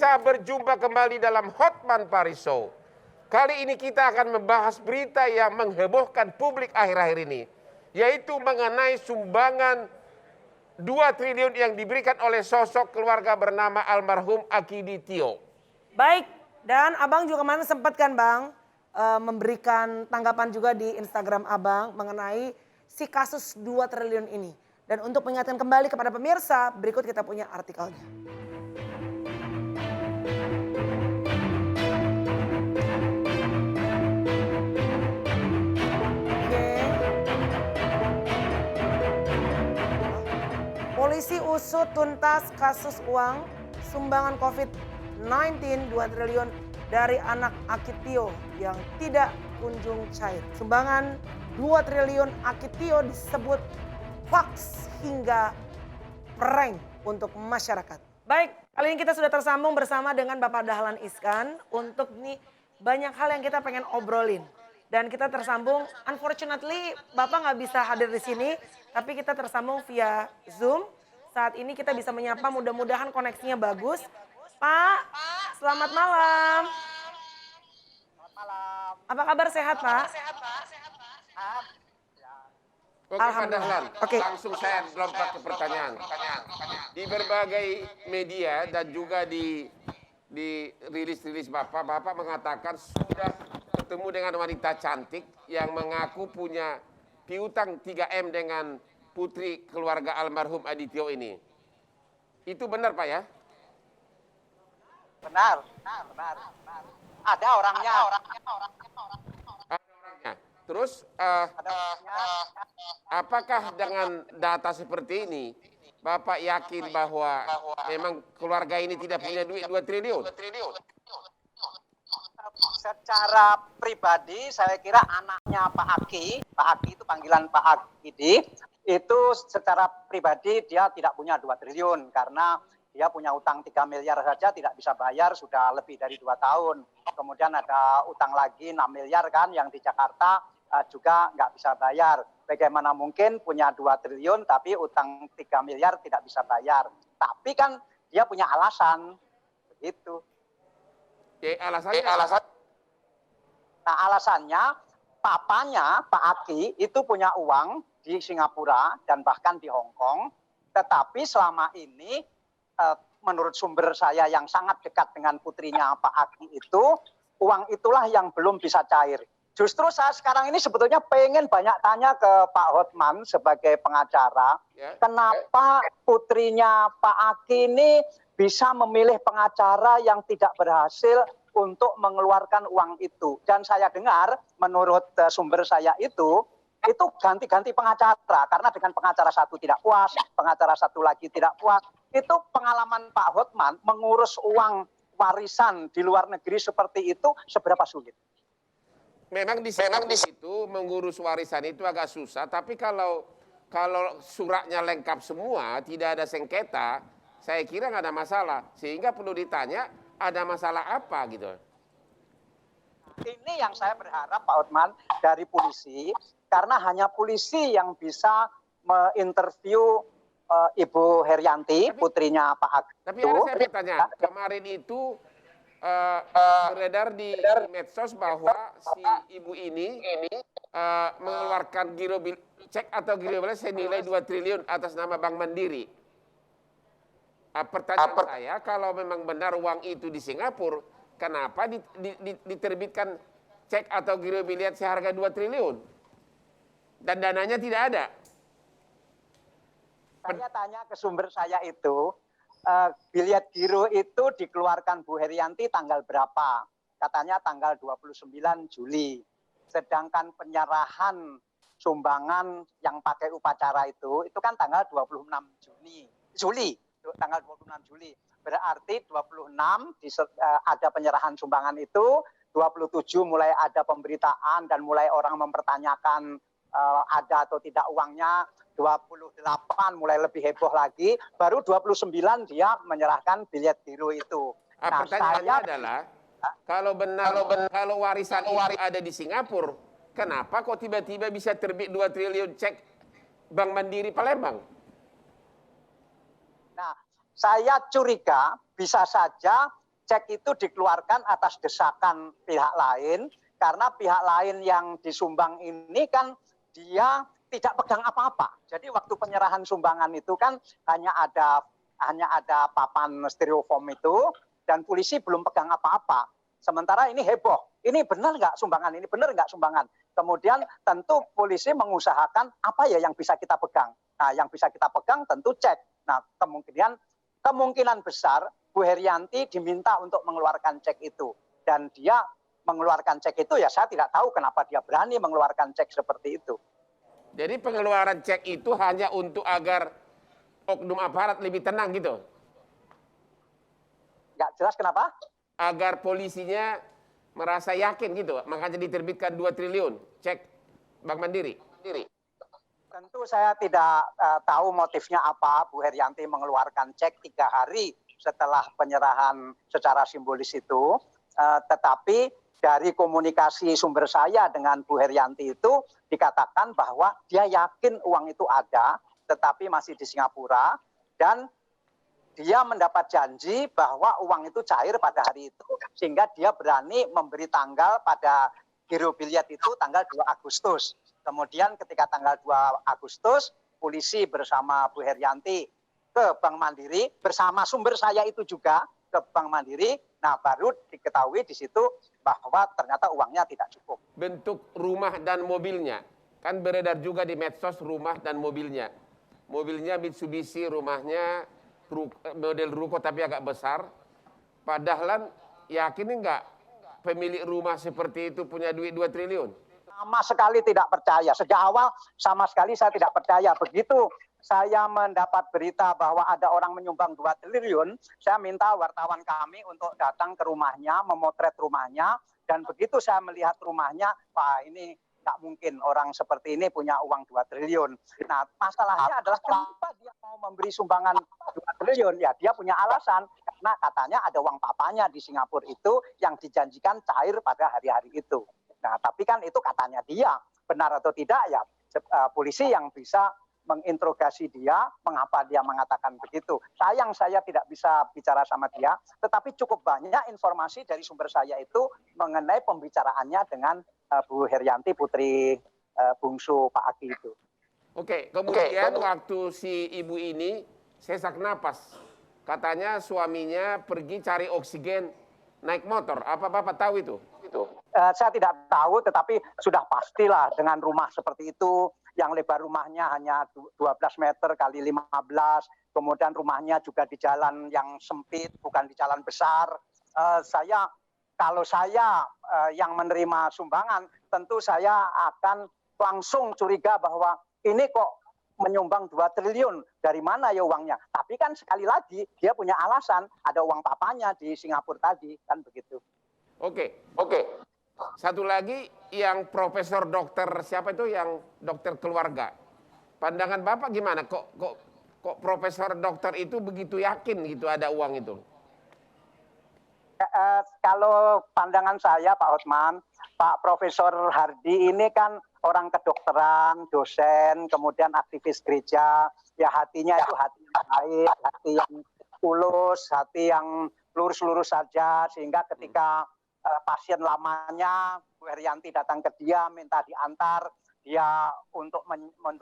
Pemirsa, berjumpa kembali dalam Hotman Paris Show. Kali ini kita akan membahas berita yang menghebohkan publik akhir-akhir ini, yaitu mengenai sumbangan 2 triliun yang diberikan oleh sosok keluarga bernama almarhum Akidi Tio. Baik, dan Abang juga kemarin sempat kan Bang memberikan tanggapan juga di Instagram Abang mengenai si kasus 2 triliun ini. Dan untuk mengingatkan kembali kepada pemirsa, berikut kita punya artikelnya. Polisi usut tuntas kasus uang sumbangan COVID-19 2 triliun dari anak Akidi Tio yang tidak kunjung cair. Sumbangan 2 triliun Akidi Tio disebut hoax hingga prank untuk masyarakat. Baik, kali ini kita sudah tersambung bersama dengan Bapak Dahlan Iskan untuk nih banyak hal yang kita pengen obrolin. Dan kita tersambung, unfortunately Bapak nggak bisa hadir di sini, tapi kita tersambung via Zoom. Saat ini kita bisa menyapa, mudah-mudahan koneksinya bagus. Pak, selamat malam. Selamat malam. Apa kabar, sehat Pak? Sehat, Pak. Sehat. Oke Pak Alhamdulillah. Dahlan, Oke. langsung saya lompat ke pertanyaan. Di berbagai media dan juga di rilis-rilis Bapak mengatakan sudah ketemu dengan wanita cantik yang mengaku punya piutang 3M dengan putri keluarga almarhum Adityo ini. Itu benar Pak ya? Benar. Ada orangnya. Ada orangnya. Terus Ada orangnya. apakah dengan data seperti ini Bapak yakin bahwa memang keluarga ini tidak punya duit 2 triliun? Secara pribadi saya kira anaknya Pak Aki itu panggilan Pak Akidi, itu secara pribadi dia tidak punya 2 triliun karena dia punya utang 3 miliar saja tidak bisa bayar sudah lebih dari 2 tahun. Kemudian ada utang lagi 6 miliar kan yang di Jakarta juga nggak bisa bayar. Bagaimana mungkin punya 2 triliun tapi utang 3 miliar tidak bisa bayar. Tapi kan dia punya alasan. Begitu. Alasannya? Nah alasannya papanya Pak Aki itu punya uang di Singapura dan bahkan di Hong Kong. Tetapi selama ini menurut sumber saya yang sangat dekat dengan putrinya Pak Aki itu, uang itulah yang belum bisa cair. Justru saya sekarang ini sebetulnya pengen banyak tanya ke Pak Hotman sebagai pengacara, kenapa putrinya Pak Aki ini bisa memilih pengacara yang tidak berhasil untuk mengeluarkan uang itu. Dan saya dengar menurut sumber saya itu ganti-ganti pengacara. Karena dengan pengacara satu tidak puas, pengacara satu lagi tidak puas. Itu pengalaman Pak Hotman mengurus uang warisan di luar negeri seperti itu seberapa sulit? Memang di situ mengurus warisan itu agak susah, tapi kalau suratnya lengkap semua, tidak ada sengketa, saya kira nggak ada masalah. Sehingga perlu ditanya, ada masalah apa gitu. Ini yang saya berharap Pak Hotman dari polisi, karena hanya polisi yang bisa menginterview Ibu Herianti, putrinya Pak Aki. Tapi ada saya bertanya, kemarin itu beredar di medsos bahwa si ibu ini mengeluarkan cek atau giro bilas senilai 2 triliun atas nama Bank Mandiri. Pertanyaan saya, kalau memang benar uang itu di Singapura, kenapa diterbitkan cek atau giro biliar seharga 2 triliun? Dan dananya tidak ada. Saya tanya ke sumber saya itu, biliet giro itu dikeluarkan Bu Herianti tanggal berapa? Katanya tanggal 29 Juli. Sedangkan penyerahan sumbangan yang pakai upacara itu kan tanggal 26 Juli. Tanggal 26 Juli. Berarti 26 ada penyerahan sumbangan itu, 27 mulai ada pemberitaan dan mulai orang mempertanyakan ada atau tidak uangnya, 28 mulai lebih heboh lagi, baru 29 dia menyerahkan biliet giro itu. Nah, pertanyaannya adalah kalau warisan itu ada di Singapura, kenapa kok tiba-tiba bisa terbit 2 triliun cek Bank Mandiri Palembang? Nah, saya curiga bisa saja cek itu dikeluarkan atas desakan pihak lain, karena pihak lain yang disumbang ini kan dia tidak pegang apa-apa. Jadi waktu penyerahan sumbangan itu kan hanya ada papan styrofoam itu, dan polisi belum pegang apa-apa. Sementara ini heboh. Ini benar nggak sumbangan? Ini benar nggak sumbangan? Kemudian tentu polisi mengusahakan apa ya yang bisa kita pegang. Nah, yang bisa kita pegang tentu cek. Nah, kemungkinan besar Bu Herianti diminta untuk mengeluarkan cek itu. Dan dia mengeluarkan cek itu ya saya tidak tahu kenapa dia berani mengeluarkan cek seperti itu. Jadi pengeluaran cek itu hanya untuk agar oknum aparat lebih tenang gitu? Nggak jelas kenapa? Agar polisinya merasa yakin gitu, makanya diterbitkan 2 triliun cek Bank Mandiri. Tentu saya tidak tahu motifnya apa Bu Herianti mengeluarkan cek 3 hari setelah penyerahan secara simbolis itu, tetapi dari komunikasi sumber saya dengan Bu Herianti itu dikatakan bahwa dia yakin uang itu ada, tetapi masih di Singapura, dan dia mendapat janji bahwa uang itu cair pada hari itu, sehingga dia berani memberi tanggal pada giro biliet itu tanggal 2 Agustus. Kemudian ketika tanggal 2 Agustus, polisi bersama Bu Herianti ke Bank Mandiri, bersama sumber saya itu juga ke Bank Mandiri, nah baru diketahui di situ bahwa ternyata uangnya tidak cukup. Bentuk rumah dan mobilnya, kan beredar juga di medsos rumah dan mobilnya. Mobilnya Mitsubishi, rumahnya model ruko tapi agak besar. Padahal yakin enggak pemilik rumah seperti itu punya duit 2 triliun? Sama sekali tidak percaya. Sejak awal sama sekali saya tidak percaya. Begitu saya mendapat berita bahwa ada orang menyumbang 2 triliun, saya minta wartawan kami untuk datang ke rumahnya, memotret rumahnya, dan begitu saya melihat rumahnya, wah ini nggak mungkin orang seperti ini punya uang 2 triliun. Nah, masalahnya adalah kenapa dia mau memberi sumbangan 2 triliun? Ya, dia punya alasan. Karena katanya ada uang papanya di Singapura itu yang dijanjikan cair pada hari-hari itu. Nah, tapi kan itu katanya dia. Benar atau tidak, ya polisi yang bisa menginterogasi dia, mengapa dia mengatakan begitu. Sayang saya tidak bisa bicara sama dia, tetapi cukup banyak informasi dari sumber saya itu mengenai pembicaraannya dengan Bu Herianti, putri bungsu Pak Aki itu. Oke, kemudian waktu si ibu ini sesak napas. Katanya suaminya pergi cari oksigen naik motor. Apa Bapak tahu itu? Saya tidak tahu, tetapi sudah pastilah dengan rumah seperti itu, yang lebar rumahnya hanya 12 meter kali 15, kemudian rumahnya juga di jalan yang sempit, bukan di jalan besar. Kalau saya yang menerima sumbangan, tentu saya akan langsung curiga bahwa ini kok menyumbang 2 triliun, dari mana ya uangnya? Tapi kan sekali lagi dia punya alasan, ada uang papanya di Singapura tadi, kan begitu. Oke. Satu lagi yang profesor dokter siapa itu yang dokter keluarga. Pandangan Bapak gimana? Kok profesor dokter itu begitu yakin gitu ada uang itu? Kalau pandangan saya Pak Hotman, Pak Profesor Hardi ini kan orang kedokteran, dosen, kemudian aktivis gereja, ya hatinya itu hati yang baik, hati yang tulus, hati yang lurus-lurus saja, sehingga ketika pasien lamanya Bu Herianti datang ke dia minta diantar dia untuk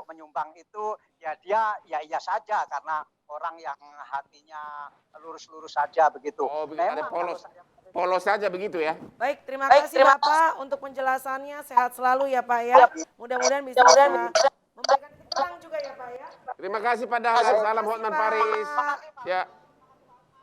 menyumbang itu, ya dia ya iya saja karena orang yang hatinya lurus-lurus saja begitu. Oh, ada polos saja begitu ya. Baik, terima kasih Bapak untuk penjelasannya. Sehat selalu ya Pak ya. Mudah-mudahan bisa memberikan titik terang juga ya Pak ya. Terima kasih Pak Dahlan. Salam Hotman Pak. Paris. Ya.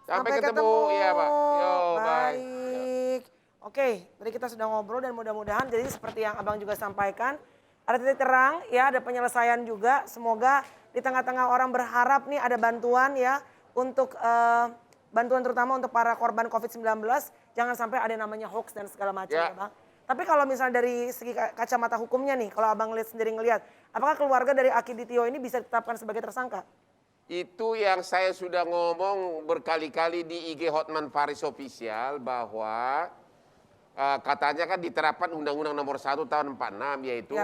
Sampai ketemu. Iya Pak. Yo, bye. Baik. Oke, tadi kita sudah ngobrol dan mudah-mudahan jadi seperti yang Abang juga sampaikan, ada titik terang ya, ada penyelesaian juga. Semoga di tengah-tengah orang berharap nih ada bantuan ya untuk bantuan terutama untuk para korban COVID-19. Jangan sampai ada namanya hoax dan segala macam ya Bang. Tapi kalau misalnya dari segi kacamata hukumnya nih, kalau Abang sendiri ngelihat, apakah keluarga dari Aki Ditio ini bisa ditetapkan sebagai tersangka? Itu yang saya sudah ngomong berkali-kali di IG Hotman Paris Official bahwa katanya kan diterapkan Undang-Undang Nomor 1 Tahun 46 yaitu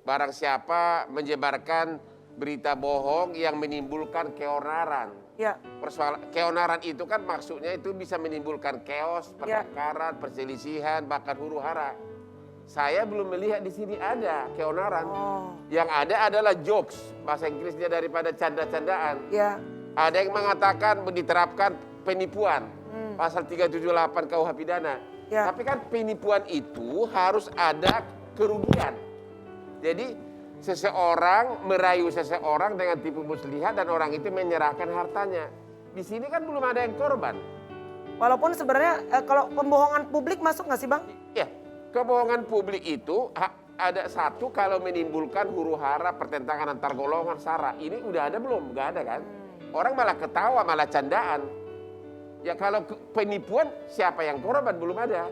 barang siapa menyebarkan berita bohong yang menimbulkan keonaran Ya, Persoalan keonaran itu kan maksudnya itu bisa menimbulkan chaos, Ya. pertengkaran, perselisihan, bahkan huru-hara. Saya belum melihat di sini ada keonaran. oh, Yang ada adalah jokes, bahasa Inggrisnya daripada canda-candaan. ya, Ada yang mengatakan diterapkan penipuan, Hmm. pasal 378 KUH pidana. Ya. Tapi kan penipuan itu harus ada kerugian. Jadi seseorang merayu seseorang dengan tipu muslihat dan orang itu menyerahkan hartanya. Di sini kan belum ada yang korban. walaupun sebenarnya kalau pembohongan publik masuk nggak sih Bang? Ya, kebohongan publik itu ada satu kalau menimbulkan huru-hara, pertentangan antar golongan, sara. Ini udah ada belum? Nggak ada kan? Orang malah ketawa, malah candaan. Ya kalau penipuan siapa yang korban? Belum ada.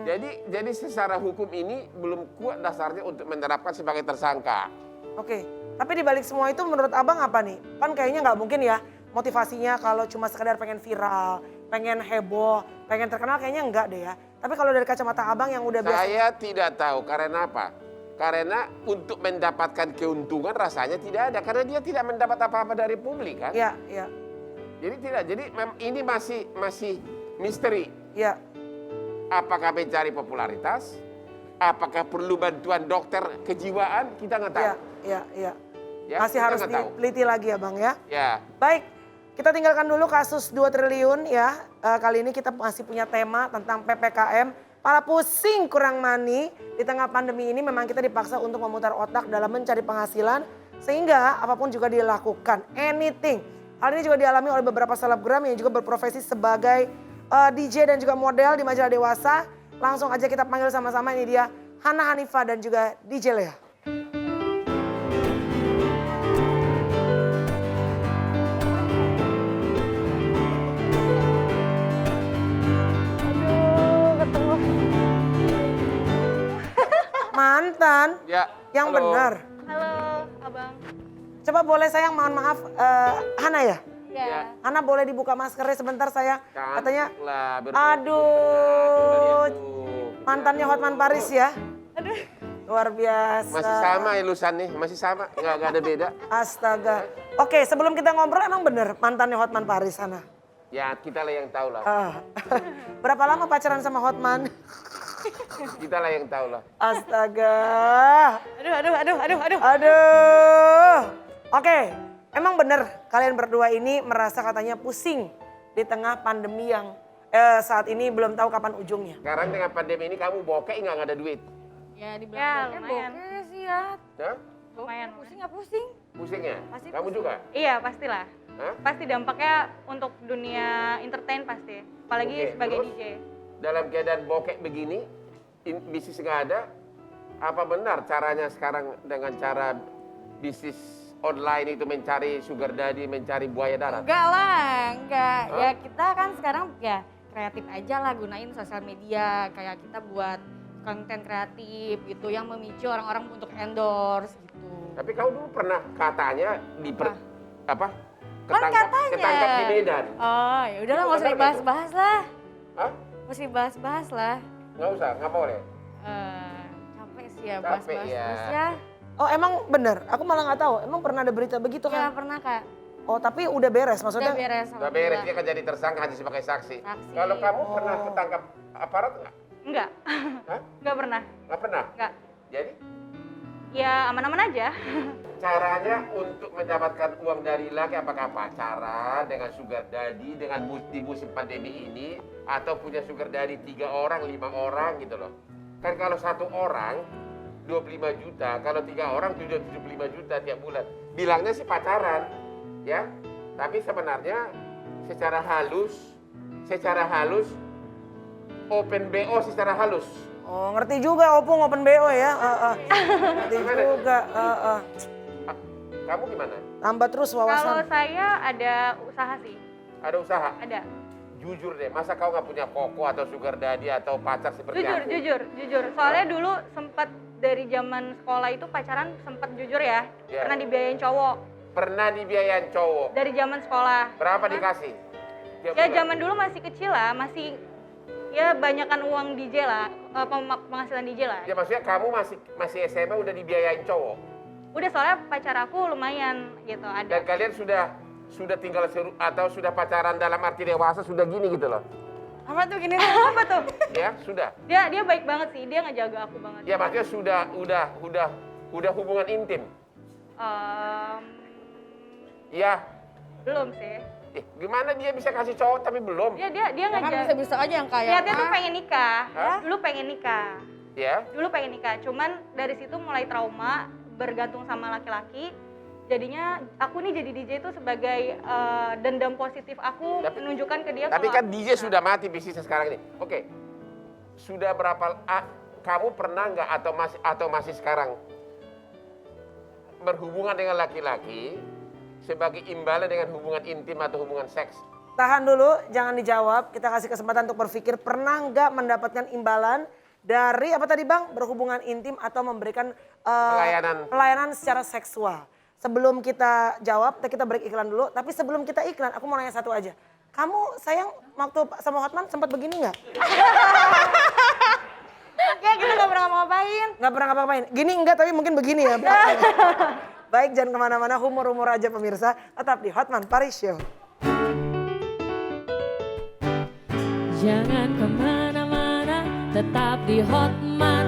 Jadi secara hukum ini belum kuat dasarnya untuk menerapkan sebagai tersangka. Oke, tapi di balik semua itu menurut Abang apa nih? Kan kayaknya nggak mungkin ya motivasinya kalau cuma sekedar pengen viral, pengen heboh, pengen terkenal kayaknya enggak deh ya. Tapi kalau dari kacamata Abang yang udah biasa. Saya tidak tahu karena apa? Karena untuk mendapatkan keuntungan rasanya tidak ada. Karena dia tidak mendapat apa-apa dari publik kan. Iya, iya, Jadi tidak. Jadi ini masih misteri. iya. Apakah mencari popularitas? Apakah perlu bantuan dokter kejiwaan? Kita nggak tahu. Iya, iya, iya. Ya, Masih kita harus nggak tahu. diteliti lagi ya Bang ya. Ya, Baik, kita tinggalkan dulu kasus 2 triliun ya. Kali ini kita masih punya tema tentang PPKM. Para pusing kurang money di tengah pandemi ini memang kita dipaksa untuk memutar otak dalam mencari penghasilan. Sehingga apapun juga dilakukan, anything. Hal ini juga dialami oleh beberapa selebgram yang juga berprofesi sebagai DJ dan juga model di majalah Dewasa. Langsung aja kita panggil sama-sama, ini dia Hana Hanifah dan juga DJ Lea. Mantan ya. yang Halo. benar. Halo, Abang. Coba boleh sayang, mohon maaf, Hana ya? Ya. Ya. Hana boleh dibuka maskernya sebentar saya. Katanya, Cantik lah, aduh, Aduh. mantannya Hotman Paris ya? Aduh. Luar biasa. Masih sama ilusan nih, masih sama, nggak ada beda. Astaga. Oke, sebelum kita ngobrol emang bener mantannya Hotman Paris, Hana? Ya kita lah yang tahu lah, Berapa lama pacaran sama Hotman? kita lah yang tahu lah. Astaga. Aduh. Aduh. Oke, emang bener kalian berdua ini merasa katanya pusing di tengah pandemi yang saat ini belum tahu kapan ujungnya. Sekarang dengan pandemi ini kamu bokeh nggak ada duit? Ya, Ya dibilang lumayan. bokeh sih ya. Hah? Lumayan. Pusing nggak pusing? Pusing ya? Pasti Kamu pusing. juga? Iya, pastilah. Hah? Pasti dampaknya untuk dunia entertain pasti. Apalagi Oke, sebagai terus? DJ. Dalam keadaan bokeh begini, bisnis nggak ada, apa benar caranya sekarang dengan cara bisnis online itu mencari sugar daddy, mencari buaya darat? Enggak lah, enggak. Hah? Ya kita kan sekarang ya kreatif aja lah, gunain sosial media. Kayak kita buat konten kreatif gitu yang memicu orang-orang untuk endorse gitu. Tapi kamu dulu pernah katanya Kan ketangkap di Medan. Oh ya udahlah, Itu nggak usah benar dibahas-bahas lah. Hah? Nggak usah dibahas-bahas lah. Nggak usah, nggak boleh. Capek sih ya Capek bahas-bahas ya. terus ya. Oh emang bener? Aku malah nggak tahu. Emang pernah ada berita begitu Ya kan? pernah Kak. Oh tapi udah beres maksudnya? Udah beres. Nggak beres, dia kan jadi tersangka hanya sebagai saksi. Saksi. Kalau kamu Oh. pernah ketangkap aparat nggak? Enggak. Hah? Enggak pernah. Nggak pernah? Enggak. Jadi Ya aman-aman aja. caranya untuk mendapatkan uang dari laki apakah pacaran dengan sugar daddy dengan di musim pandemi ini atau punya sugar daddy 3 orang, 5 orang gitu loh. Kan kalau 1 orang 25 juta, kalau 3 orang 75 juta tiap bulan. Bilangnya sih pacaran, ya. Tapi sebenarnya secara halus open BO secara halus. Oh ngerti juga Opung open BO ya. Ngerti Gimana? juga. Kamu gimana? Tambah terus Kalau wawasan. saya ada usaha sih. Ada usaha? Ada. Jujur deh, masa kau nggak punya koko atau sugar daddy atau pacar seperti aku? Jujur. Soalnya dulu sempat dari zaman sekolah itu pacaran sempat jujur ya. Iya. Pernah dibiayain cowok Pernah dibiayain cowok. dari zaman sekolah. Berapa dikasih? Tiap Ya bulan? zaman dulu masih kecil lah, masih ya banyakan uang DJ lah, penghasilan DJ lah. Ya maksudnya kamu masih SMA udah dibiayain cowok. Udah soalnya pacar aku lumayan gitu Dan ada. kalian sudah sudah tinggal atau sudah pacaran dalam arti dewasa sudah gini gitu loh. Apa tuh gini? Apa tuh? Ya, sudah. Dia baik banget sih, dia ngejaga aku banget. Ya maksudnya udah hubungan intim. Ya, Belum sih. gimana dia bisa kasih cowok tapi belum? Ya dia Ya kan ngejaga. bisa-bisa aja yang kayak Niatnya tuh pengen nikah. Hah? Dulu pengen nikah. Ya, Dulu pengen nikah. Cuman dari situ mulai trauma, bergantung sama laki-laki. Jadinya aku nih jadi DJ itu sebagai dendam positif aku menunjukkan ke dia. tapi kalau kan aku DJ bisa. sudah mati bisnisnya sekarang ini. Oke, sudah berapa? Kamu pernah nggak atau masih sekarang berhubungan dengan laki-laki sebagai imbalan dengan hubungan intim atau hubungan seks? Tahan dulu, jangan dijawab. Kita kasih kesempatan untuk berpikir, pernah nggak mendapatkan imbalan dari apa tadi Bang? Berhubungan intim atau memberikan pelayanan secara seksual. Sebelum kita jawab, kita break iklan dulu. Tapi sebelum kita iklan, aku mau nanya satu aja. Kamu sayang waktu sama Hotman sempat begini nggak? ya kita nggak pernah ngapain. Nggak pernah ngapa-ngapain. Gini enggak, tapi mungkin begini ya. Baik, jangan kemana-mana, humor-humor aja pemirsa. Tetap di Hotman Paris Show. Jangan kemana-mana, tetap di Hotman